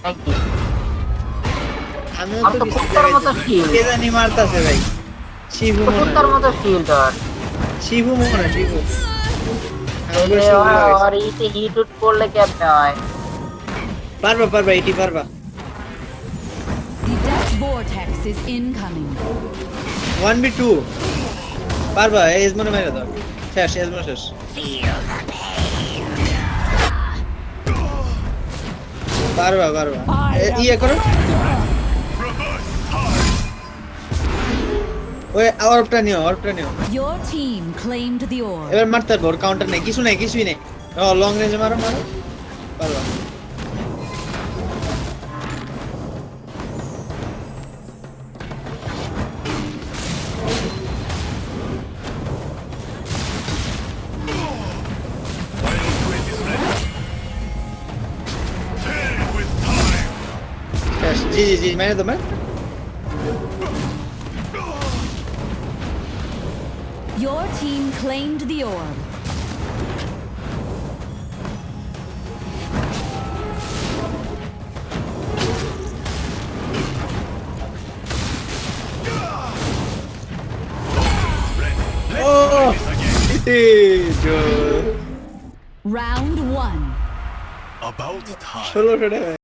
নাকি আমিও আর তো তো কিছু কুত্তার মতো শিল কে জানি মারতাছে ভাই। শিবু মনে কুত্তার হয়। মতো শিল তোর শিবু মনে হয়, শিবু। এই আমাকে যে শিবু লাগাইছে। আর ইতে হিট উট করলে কেমনে হয় পারবা পারবা, এটি পারবা। The death vortex is incoming. 1v2 পারবা, এজ মনে মেরে দাও। শেষ, এজ মনে শেষ। পারবা পারবা। ইয়ে করো। ওই অর্বটা নিও, অর্বটা নিও। Your team claimed the orb. এবার মারতে পারবো, ওর কাউন্টার নেই, কিছু নেই, কিছুই নেই। ও লং রেঞ্জে মারো, মারো। পারবা। শেষ, জি জি জি, মেরে দাও, মেরে। Your team claimed the orb. Oh, Round one. About time. 1600 টাকা।